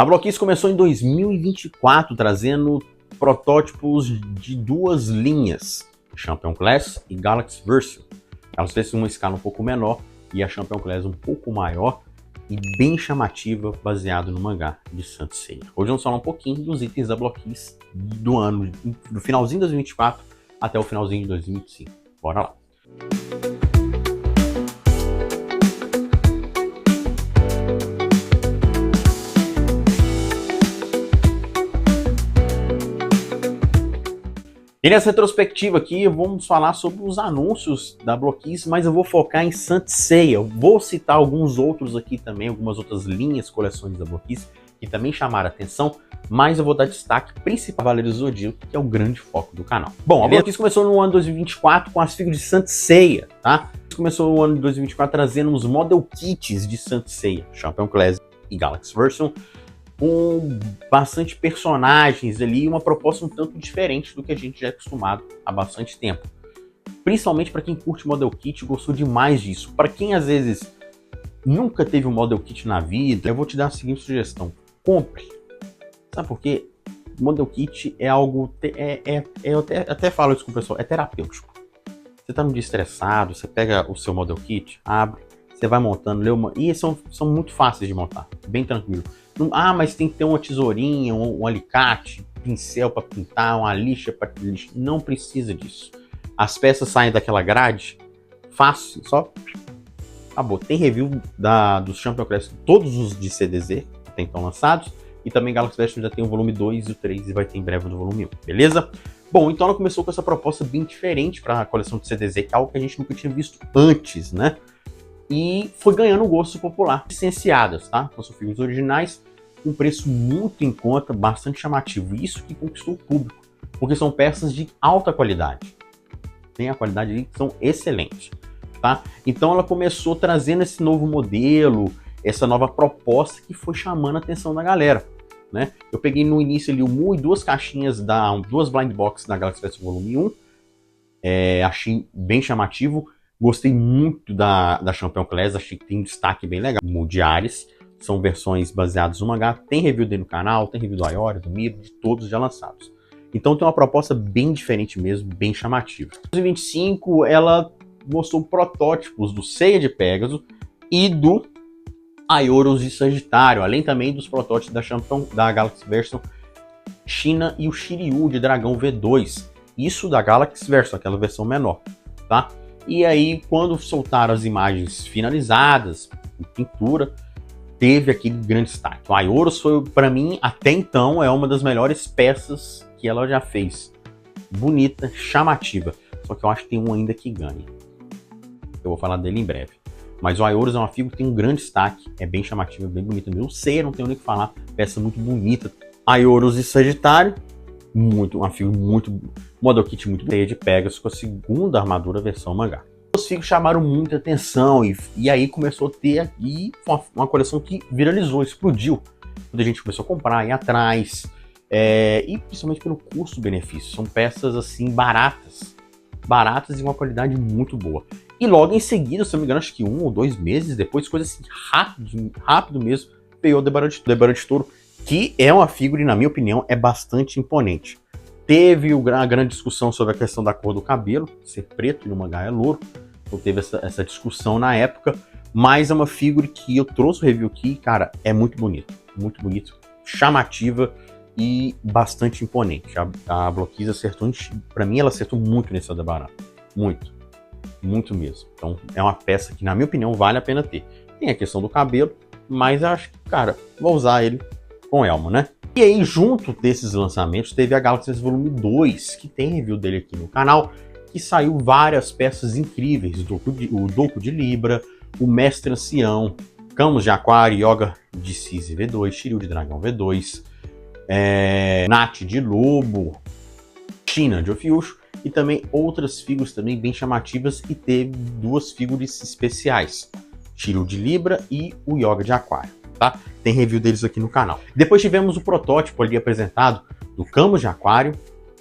A Blockis começou em 2024, trazendo protótipos de duas linhas, Champion Class e Galaxy Version. Elas têm uma escala um pouco menor e a Champion Class um pouco maior e bem chamativa, baseado no mangá de Saint Seiya. Hoje vamos falar um pouquinho dos itens da Blockis do ano, do finalzinho de 2024 até o finalzinho de 2025. Bora lá! E nessa retrospectiva aqui, vamos falar sobre os anúncios da Blockis, mas eu vou focar em Saint Seiya. Eu vou citar alguns outros aqui também, algumas outras linhas, coleções da Blockis, que também chamaram a atenção, mas eu vou dar destaque principal ao Cavaleiro do Zodíaco, que é o grande foco do canal. Bom, a Blockis começou no ano 2024 com as figuras de Saint Seiya, tá? Começou no ano de 2024 trazendo uns model kits de Saint Seiya, Champion Class e Galaxy Version, com bastante personagens ali, uma proposta um tanto diferente do que a gente já é acostumado há bastante tempo. Principalmente para quem curte Model Kit, gostou demais disso. Para quem às vezes nunca teve um Model Kit na vida, eu vou te dar a seguinte sugestão: compre. Sabe por quê? Model Kit é algo, eu até falo isso com o pessoal, é terapêutico. Você tá num dia estressado, você pega o seu Model Kit, abre, você vai montando, e são muito fáceis de montar, bem tranquilo. Ah, mas tem que ter uma tesourinha, um alicate, pincel para pintar, uma lixa para lixar. Não precisa disso. As peças saem daquela grade, fácil, só acabou. Tem review dos Champion Class, todos os de CDZ, até então lançados, e também Galaxy Version já tem o volume 2 e o 3 e vai ter em breve no volume 1, beleza? Bom, então ela começou com essa proposta bem diferente para a coleção de CDZ, que é algo que a gente nunca tinha visto antes, né? E foi ganhando um gosto popular. Licenciadas, tá? Então são figuras originais, com preço muito em conta, bastante chamativo. Isso que conquistou o público, porque são peças de alta qualidade. Tem a qualidade ali que são excelentes, tá? Então ela começou trazendo esse novo modelo, essa nova proposta que foi chamando a atenção da galera, né? Eu peguei no início ali o Mu e duas caixinhas, duas blind boxes da Galaxy Version Volume 1. Achei bem chamativo. Gostei muito da Champion Class, achei que tem um destaque bem legal. Diárias, são versões baseadas no mangá, tem review dele no canal, tem review do Ayori, do Miro, de todos já lançados. Então tem uma proposta bem diferente mesmo, bem chamativa. Em 2025, ela mostrou protótipos do Seiya de Pegasus e do Aioros de Sagitário, além também dos protótipos da Galaxy Version China e o Shiryu de Dragão V2. Isso da Galaxy Version, aquela versão menor, tá? E aí, quando soltaram as imagens finalizadas, em pintura, teve aquele grande destaque. O Aioros foi, para mim, até então, é uma das melhores peças que ela já fez. Bonita, chamativa. Só que eu acho que tem um ainda que ganha. Eu vou falar dele em breve. Mas o Aioros é uma figura que tem um grande destaque, é bem chamativa, bem bonita mesmo. O Seiya, não tenho nem o que falar, peça muito bonita. Aioros e Sagitário, uma figura muito... Model Kit muito cheia de Pegasus com a segunda armadura versão mangá. Os figos chamaram muita atenção e aí começou a ter aqui uma coleção que viralizou, explodiu. Quando a gente começou a comprar, ir atrás, e principalmente pelo custo-benefício. São peças assim baratas e uma qualidade muito boa. E logo em seguida, se não me engano, acho que 1 ou 2 meses depois, coisa assim rápido mesmo, veio o Debarão de Touro, que é uma figura, e na minha opinião, é bastante imponente. Teve a grande discussão sobre a questão da cor do cabelo, ser preto e no mangá é louro. Então teve essa discussão na época, mas é uma figura que eu trouxe o review aqui, cara, é muito bonito, chamativa e bastante imponente. A Blockis acertou, pra mim ela acertou muito nesse Aldebaran, muito mesmo. Então é uma peça que, na minha opinião, vale a pena ter. Tem a questão do cabelo, mas eu acho que, cara, vou usar ele com elmo, né? E aí, junto desses lançamentos, teve a Galaxy Volume 2, que tem review dele aqui no canal, que saiu várias peças incríveis, o Doku de Libra, o Mestre Ancião, Camus de Aquário, Yoga de Cis V2, Shiryu de Dragão V2, Nath de Lobo, China de Ofiucho, e também outras figuras também bem chamativas, e teve duas figuras especiais, Shiryu de Libra e o Yoga de Aquário. Tá? Tem review deles aqui no canal. Depois tivemos o protótipo ali apresentado do Camus de Aquário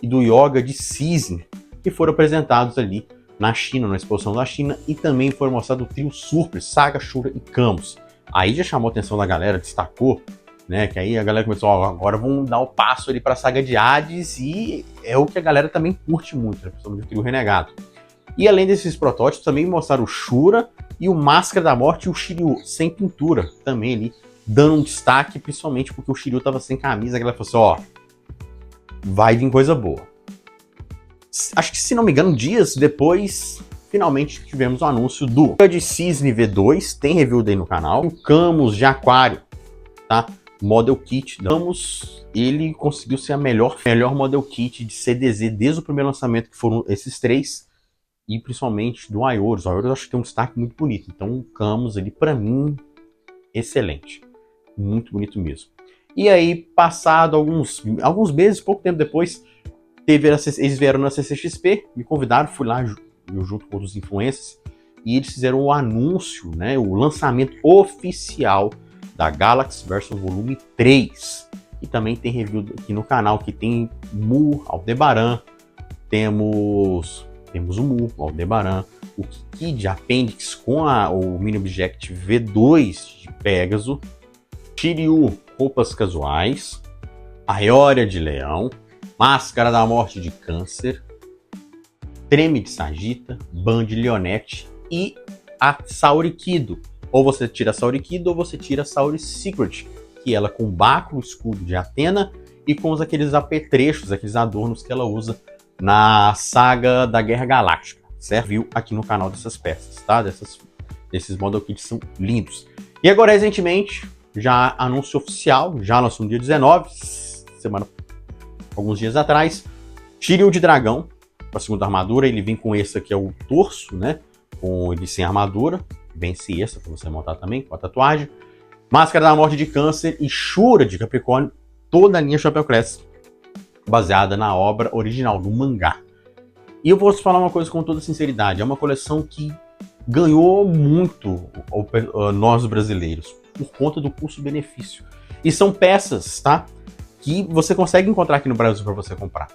e do Yoga de Cisne, que foram apresentados ali na China, na exposição da China, e também foram mostrados o trio Surprise, Saga, Shura e Camus. Aí já chamou a atenção da galera, destacou né? Que aí a galera começou, ó, agora vamos dar o passo ali pra saga de Hades, e é o que a galera também curte muito, né? Principalmente o Trio Renegado. E além desses protótipos, também mostraram o Shura e o Máscara da Morte e o Shiryu, sem pintura, também ali, dando um destaque, principalmente porque o Shiryu tava sem camisa, a galera falou assim, ó, vai vir coisa boa. Acho que, se não me engano, dias depois, finalmente tivemos o anúncio do de Cisne V2, tem review daí no canal, o Camus de Aquário, tá? Model Kit. Camus, ele conseguiu ser a melhor Model Kit de CDZ desde o primeiro lançamento, que foram esses três, e principalmente do Aioros. O Aioros eu acho que tem um destaque muito bonito. Então o Camus, ele, pra mim, excelente. Muito bonito mesmo. E aí, passado alguns meses, pouco tempo depois, eles vieram na CCXP, me convidaram, fui lá junto com outros influencers, e eles fizeram o anúncio, né, o lançamento oficial da Galaxy Versus Volume 3. E também tem review aqui no canal, que tem Mu, Aldebaran, temos o Mu, o Aldebaran, o Kiki de Appendix com o Mini Object V2 de Pegasus, Shiryu, roupas casuais, a Ioria de Leão, Máscara da Morte de Câncer, Treme de Sagita, Ban de Leonette e a Saurikido. Ou você tira a Saurikido ou você tira a Sauri Secret, que ela com o báculo, escudo de Atena e com aqueles apetrechos, aqueles adornos que ela usa na saga da Guerra Galáctica, certo? Viu aqui no canal dessas peças, tá? Desses model kits são lindos. E agora, recentemente, já anúncio oficial, já lançou no dia 19, alguns dias atrás, Shiryu de Dragão, com a segunda armadura. Ele vem com esse aqui, é o torso, né? Com ele sem armadura, vence essa para você montar também, com a tatuagem. Máscara da Morte de Câncer e Shura de Capricórnio, toda a linha Chapéu Class, baseada na obra original, do mangá. E eu vou te falar uma coisa com toda sinceridade, é uma coleção que ganhou muito nós brasileiros, por conta do custo-benefício. E são peças, tá? Que você consegue encontrar aqui no Brasil para você comprar,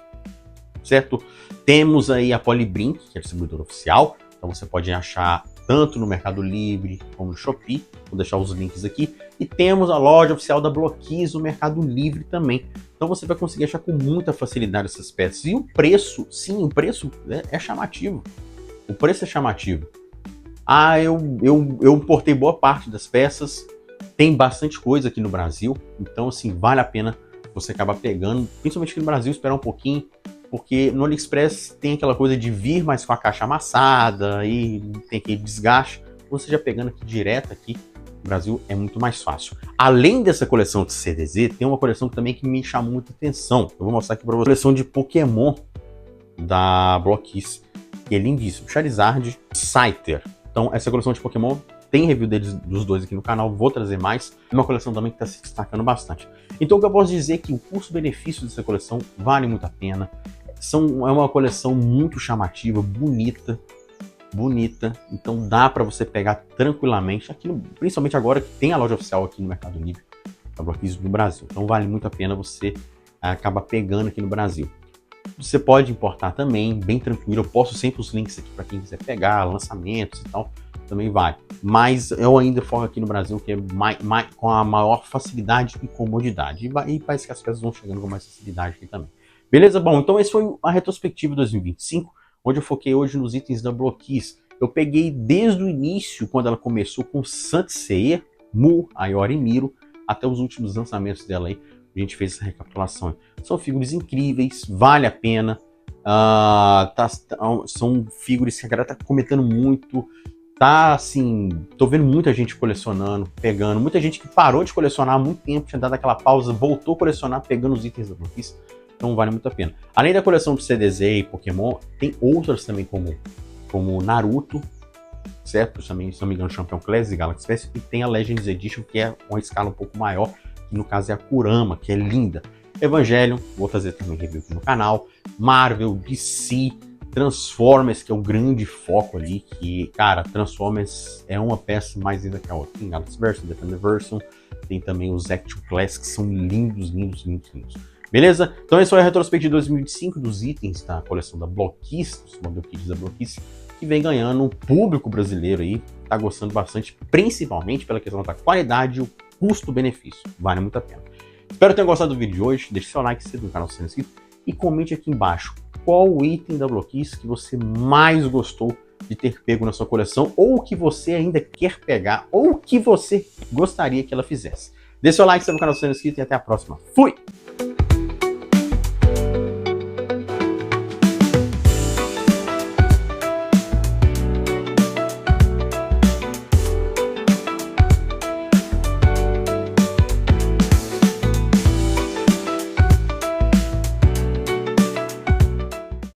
certo? Temos aí a Polybrink, que é a distribuidora oficial, então você pode achar tanto no Mercado Livre como no Shopee, vou deixar os links aqui. E temos a loja oficial da Blockkeys no Mercado Livre também. Então você vai conseguir achar com muita facilidade essas peças. E o preço, sim, o preço é chamativo. O preço é chamativo. Eu importei boa parte das peças, tem bastante coisa aqui no Brasil, então assim, vale a pena você acabar pegando, principalmente aqui no Brasil, esperar um pouquinho, porque no AliExpress tem aquela coisa de vir mais com a caixa amassada e tem aquele desgaste. Você já pegando aqui direto aqui no Brasil é muito mais fácil. Além dessa coleção de CDZ, tem uma coleção também que me chamou muita atenção. Eu vou mostrar aqui para vocês. A coleção de Pokémon da Blockkeys, que é lindíssimo. Charizard, Scyther. Então essa coleção de Pokémon tem review dos dois aqui no canal, vou trazer mais. É uma coleção também que está se destacando bastante. Então o que eu posso dizer é que o custo-benefício dessa coleção vale muito a pena. É uma coleção muito chamativa, bonita, então dá para você pegar tranquilamente, aqui principalmente agora que tem a loja oficial aqui no Mercado Livre, da Blockkeys no Brasil. Então vale muito a pena você acabar pegando aqui no Brasil. Você pode importar também, bem tranquilo, eu posto sempre os links aqui para quem quiser pegar, lançamentos e tal, também vai. Mas eu ainda foco aqui no Brasil, que é com a maior facilidade e comodidade. E parece que as peças vão chegando com mais facilidade aqui também. Beleza? Bom, então esse foi a retrospectiva 2025, onde eu foquei hoje nos itens da Blockkeys. Eu peguei desde o início, quando ela começou com Saint Seiya, Mu, Ioria e Miro, até os últimos lançamentos dela aí. A gente fez essa recapitulação. São figuras incríveis, vale a pena. São figuras que a galera tá comentando muito. Tá assim, tô vendo muita gente colecionando, pegando. Muita gente que parou de colecionar há muito tempo, tinha dado aquela pausa, voltou a colecionar, pegando os itens da Blockkeys. Então vale muito a pena. Além da coleção de CDZ e Pokémon, tem outras também como Naruto, certo? Também, se não me engano, Champion Class e Galaxy Fest. E tem a Legends Edition, que é uma escala um pouco maior, que no caso é a Kurama, que é linda. Evangelion, vou fazer também review aqui no canal. Marvel, DC, Transformers, que é o grande foco ali, que, cara, Transformers é uma peça mais linda que a outra. Tem Galaxy Version, Defender Version, tem também os Action Class, que são lindos. Beleza? Então esse foi a retrospectiva de 2025 dos itens da coleção da Blockkeys, dos model kits da Blockkeys, que vem ganhando um público brasileiro aí, tá gostando bastante, principalmente pela questão da qualidade e o custo-benefício. Vale muito a pena. Espero que tenham gostado do vídeo de hoje. Deixe seu like, se inscreva no canal se não é inscrito e comente aqui embaixo qual o item da Blockkeys que você mais gostou de ter pego na sua coleção, ou que você ainda quer pegar, ou que você gostaria que ela fizesse. Deixe seu like, se inscreva no canal se não é inscrito e até a próxima. Fui!